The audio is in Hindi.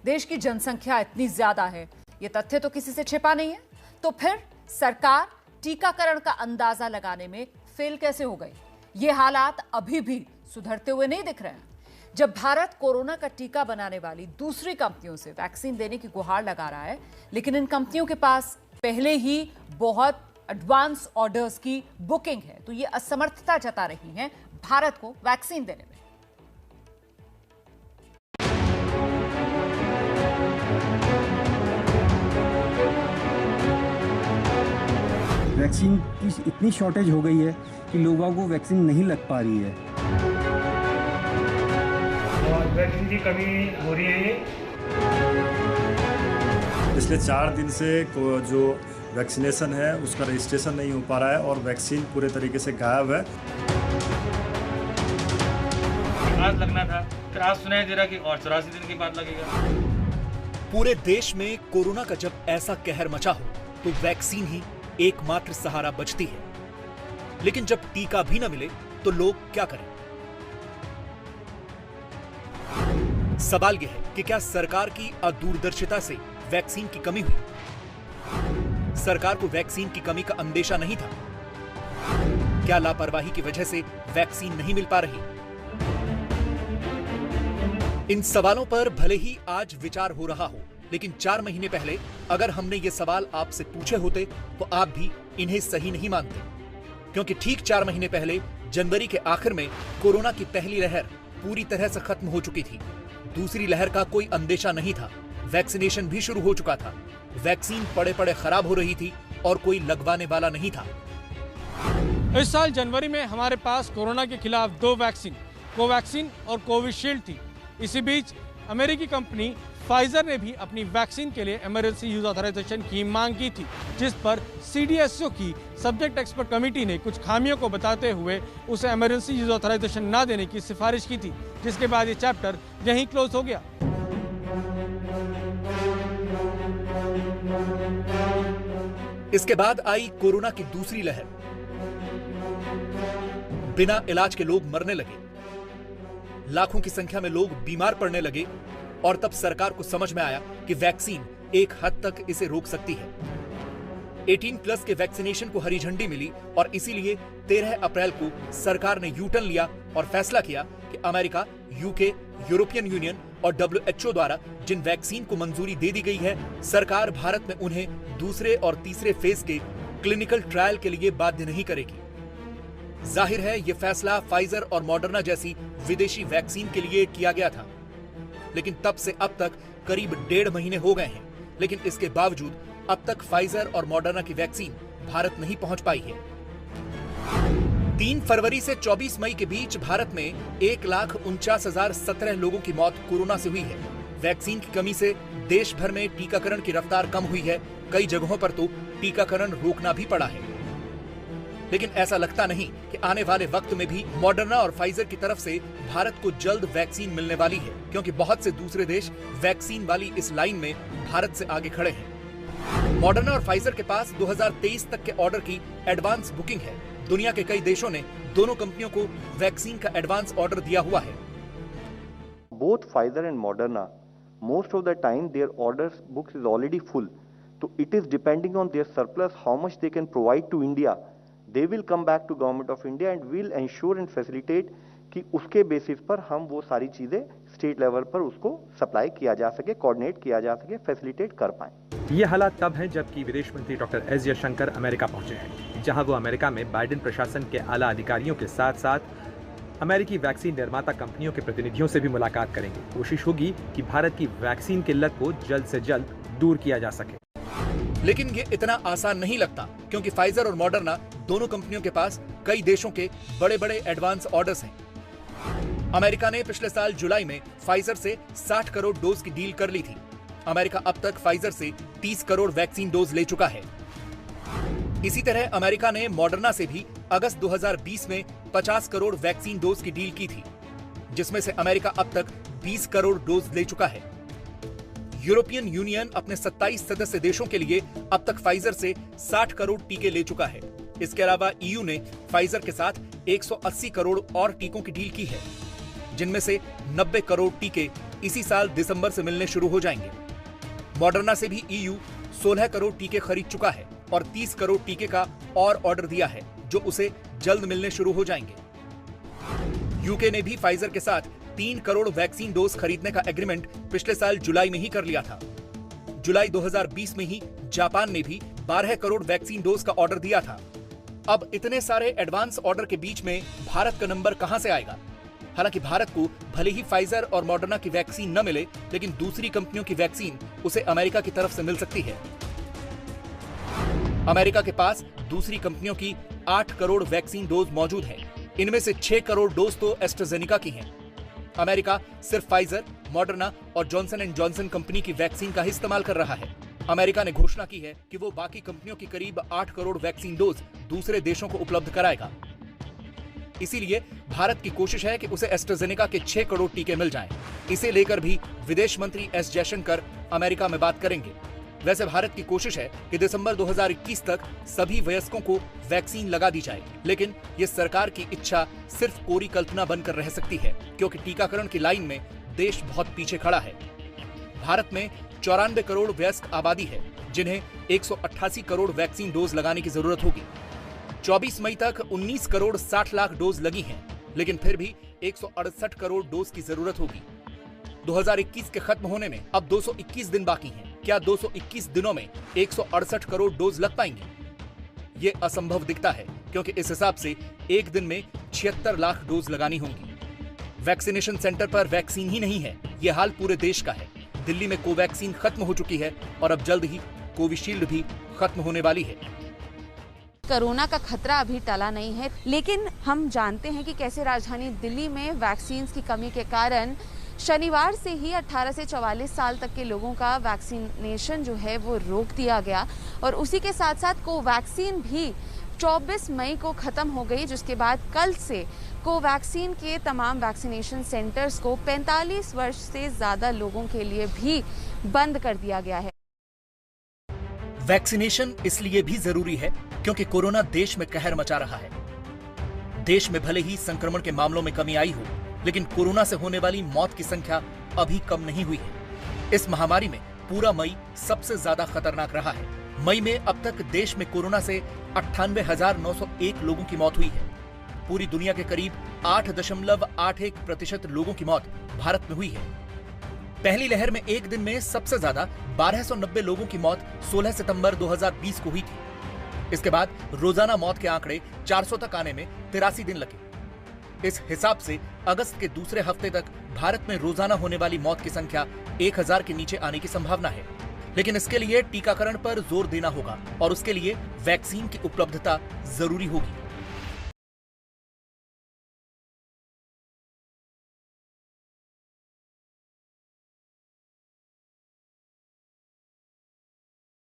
देश की जनसंख्या इतनी ज्यादा है, ये तथ्य तो किसी से छिपा नहीं है। तो फिर सरकार टीकाकरण का अंदाजा लगाने में फेल कैसे हो गई? ये हालात अभी भी सुधरते हुए नहीं दिख रहे हैं। जब भारत कोरोना का टीका बनाने वाली दूसरी कंपनियों से वैक्सीन देने की गुहार लगा रहा है, लेकिन इन कंपनियों के पास पहले ही बहुत एडवांस ऑर्डर्स की बुकिंग है, तो ये असमर्थता जता रही हैं भारत को वैक्सीन देने में। वैक्सीन की इतनी शॉर्टेज हो गई है कि लोगों को वैक्सीन नहीं लग पा रही है और वैक्सीन की कमी हो रही है। पिछले 4 दिन से जो वैक्सीनेशन है उसका रजिस्ट्रेशन नहीं हो पा रहा है और वैक्सीन पूरे तरीके से गायब है। आज लगना था, फिर आज सुनाई दे रहा कि और 84 दिन के बाद लगेगा। पूरे देश में कोरोना का जब ऐसा कहर मचा हो तो वैक्सीन ही एकमात्र सहारा बचती है। लेकिन जब टीका भी न मिले तो लोग क्या करें? सवाल यह है कि क्या सरकार की अदूरदर्शिता से वैक्सीन की कमी हुई? सरकार को वैक्सीन की कमी का अंदेशा नहीं था? क्या लापरवाही की वजह से वैक्सीन नहीं मिल पा रही? इन सवालों पर भले ही आज विचार हो रहा हो, लेकिन 4 महीने पहले अगर हमने ये सवाल आपसे पूछे होते तो आप भी इन्हें सही नहीं मानते, क्योंकि ठीक 4 महीने पहले जनवरी के आखिर में कोरोना की पहली लहर पूरी तरह से खत्म हो चुकी थी। दूसरी लहर का कोई अंदेशा नहीं था। वैक्सीनेशन भी शुरू हो चुका था। वैक्सीन पड़े पड़े खराब हो रही थी और कोई लगवाने वाला नहीं था। इस साल जनवरी में हमारे पास कोरोना के खिलाफ 2 वैक्सीन, कोवैक्सीन और कोविशील्ड थी। इसी बीच अमेरिकी कंपनी फाइजर ने भी अपनी वैक्सीन के लिए इमरजेंसी यूज ऑथराइजेशन की मांग की थी, जिस पर सीडीएसओ की सब्जेक्ट एक्सपर्ट कमेटी ने कुछ खामियों को बताते हुए उसे इमरजेंसी यूज ऑथराइजेशन न देने की सिफारिश की थी, जिसके बाद ये चैप्टर यहीं क्लोज हो गया। इसके बाद आई कोरोना की दूसरी लहर। बिना इलाज के लोग मरने लगे, लाखों की संख्या में लोग बीमार पड़ने लगे और तब सरकार को समझ में आया कि वैक्सीन एक हद तक इसे रोक सकती है। 18+ के वैक्सीनेशन को हरी झंडी मिली और इसीलिए 13 अप्रैल को सरकार ने यू टर्न लिया और फैसला किया कि अमेरिका, यूके, यूरोपियन यूनियन और WHO द्वारा जिन वैक्सीन को मंजूरी दे दी गई है, सरकार भारत में उन्हें दूसरे और तीसरे फेज के क्लिनिकल ट्रायल के लिए बाध्य नहीं करेगी। जाहिर है ये फैसला फाइजर और मॉडर्ना जैसी विदेशी वैक्सीन के लिए किया गया था, लेकिन तब से अब तक करीब 1.5 महीने हो गए हैं, लेकिन इसके बावजूद अब तक फाइजर और मॉडर्ना की वैक्सीन भारत नहीं पहुंच पाई है। 3 फरवरी से 24 मई के बीच भारत में 1,49,017 लोगों की मौत कोरोना से हुई है। वैक्सीन की कमी से देश भर में टीकाकरण की रफ्तार कम हुई है। कई जगहों पर तो टीकाकरण रोकना भी पड़ा है। लेकिन ऐसा लगता नहीं कि आने वाले वक्त में भी मॉडर्ना और फाइजर की तरफ से भारत को जल्द वैक्सीन मिलने वाली है, क्योंकि बहुत से दूसरे देश वैक्सीन वाली इस लाइन में भारत से आगे खड़े हैं। मॉडर्ना और फाइजर के पास 2023 तक के ऑर्डर की एडवांस बुकिंग है। दुनिया के कई देशों ने दोनों कंपनियों को वैक्सीन का एडवांस ऑर्डर दिया हुआ है। Both Pfizer and Moderna, most of the time their orders books is already full. So it is depending on their surplus how much they can provide to India. They will come back to Government of India and will ensure and facilitate कि उसके बेसिस पर हम वो सारी चीजें स्टेट लेवल पर उसको सप्लाई किया जा सके, कोऑर्डिनेट किया जा सके, फैसिलिटेट कर पाए। ये हालात तब हैं जबकि विदेश मंत्री डॉक्टर एस जयशंकर अमेरिका पहुंचे हैं, जहां वो अमेरिका में बाइडेन प्रशासन के आला अधिकारियों के साथ साथ अमेरिकी वैक्सीन निर्माता कंपनियों के प्रतिनिधियों से भी मुलाकात करेंगे। कोशिश होगी कि भारत की वैक्सीन किल्लत को जल्द से जल्द दूर किया जा सके। लेकिन ये इतना आसान नहीं लगता, क्योंकि फाइजर और मॉडर्ना दोनों कंपनियों के पास कई देशों के बड़े बड़े एडवांस ऑर्डर्स हैं। अमेरिका ने पिछले साल जुलाई में फाइजर से 60 करोड़ डोज की डील कर ली थी। अमेरिका अब तक फाइजर से 30 करोड़ वैक्सीन डोज ले चुका है। इसी तरह अमेरिका ने मॉडर्ना से भी अगस्त 2020 में 50 करोड़ वैक्सीन डोज की डील की थी, जिसमें से अमेरिका अब तक 20 करोड़ डोज ले चुका है। यूरोपियन यूनियन अपने 27 सदस्य देशों के लिए अब तक फाइजर से 60 करोड़ टीके ले चुका है। इसके अलावा ईयू ने फाइजर के साथ 180 करोड़ और टीकों की डील की है, जिनमें से 90 करोड़ टीके इसी साल दिसंबर से मिलने शुरू हो जाएंगे। मॉडर्ना से भी EU 16 करोड़ टीके खरीद चुका है और 30 करोड़ टीके का और ऑर्डर दिया है, जो उसे जल्द मिलने शुरू हो जाएंगे। यूके ने भी फाइजर के साथ 3 करोड़ वैक्सीन डोज खरीदने का एग्रीमेंट पिछले साल जुलाई में ही कर लिया था। जुलाई 2020 में ही जापान ने भी 12 करोड़ वैक्सीन डोज का ऑर्डर दिया था। अब इतने सारे एडवांस ऑर्डर के बीच में भारत का नंबर कहां से आएगा? हालांकि भारत को भले ही फाइजर और मॉडर्ना की वैक्सीन न मिले, लेकिन दूसरी कंपनियों की वैक्सीन उसे अमेरिका की तरफ से मिल सकती है। अमेरिका के पास दूसरी कंपनियों की 8 करोड़ वैक्सीन डोज मौजूद है। इनमें से 6 करोड़ डोज तो एस्ट्राजेनेका की हैं। अमेरिका सिर्फ फाइजर, मॉडर्ना और जॉनसन एंड जॉनसन कंपनी की वैक्सीन का ही इस्तेमाल कर रहा है। अमेरिका ने घोषणा की है कि वो बाकी कंपनियों की करीब 8 करोड़ वैक्सीन डोज दूसरे देशों को उपलब्ध कराएगा। इसीलिए भारत की कोशिश है कि उसे एस्ट्राजेनेका के 6 करोड़ टीके मिल जाएं। इसे लेकर भी विदेश मंत्री एस जयशंकर अमेरिका में बात करेंगे। वैसे भारत की कोशिश है कि दिसंबर 2021 तक सभी वयस्कों को वैक्सीन लगा दी जाए, लेकिन ये सरकार की इच्छा सिर्फ कोरी कल्पना बनकर रह सकती है, क्योंकि टीकाकरण की लाइन में देश बहुत पीछे खड़ा है। भारत में 94 करोड़ वयस्क आबादी है, जिन्हें 188 करोड़ वैक्सीन डोज लगाने की जरूरत होगी। 24 मई तक 19 करोड़ 60 लाख डोज लगी हैं, लेकिन फिर भी 168 करोड़ डोज की जरूरत होगी। 2021 के खत्म होने में अब 221 दिन बाकी हैं। क्या 221 दिनों में 168 करोड़ डोज लग पाएंगे? ये असंभव दिखता है, क्योंकि इस हिसाब से एक दिन में 76 लाख डोज लगानी होंगी। वैक्सीनेशन सेंटर पर वैक्सीन ही नहीं है, ये हाल पूरे देश का है। दिल्ली में कोवैक्सीन खत्म हो चुकी है और अब जल्द ही कोविशील्ड भी खत्म होने वाली है। कोरोना का खतरा अभी टला नहीं है, लेकिन हम जानते हैं कि कैसे राजधानी दिल्ली में वैक्सीन की कमी के कारण शनिवार से ही 18 से 44 साल तक के लोगों का वैक्सीनेशन जो है वो रोक दिया गया और उसी के साथ साथ कोवैक्सीन भी 24 मई को खत्म हो गई, जिसके बाद कल से कोवैक्सीन के तमाम वैक्सीनेशन सेंटर्स को 45 वर्ष से ज्यादा लोगों के लिए भी बंद कर दिया गया है। वैक्सीनेशन इसलिए भी जरूरी है क्योंकि कोरोना देश में कहर मचा रहा है। देश में भले ही संक्रमण के मामलों में कमी आई हो, लेकिन कोरोना से होने वाली मौत की संख्या अभी कम नहीं हुई है। इस महामारी में पूरा मई सबसे ज्यादा खतरनाक रहा है। मई में अब तक देश में कोरोना से 98,901 लोगों की मौत हुई है। पूरी दुनिया के करीब 8.81% लोगों की मौत भारत में हुई है। पहली लहर में एक दिन में सबसे ज्यादा 1290 लोगों की मौत 16 सितंबर 2020 को हुई थी। इसके बाद रोजाना मौत के आंकड़े 400 तक आने में 83 दिन लगे। इस हिसाब से अगस्त के दूसरे हफ्ते तक भारत में रोजाना होने वाली मौत की संख्या 1000 के नीचे आने की संभावना है। लेकिन इसके लिए टीकाकरण पर जोर देना होगा और उसके लिए वैक्सीन की उपलब्धता जरूरी होगी।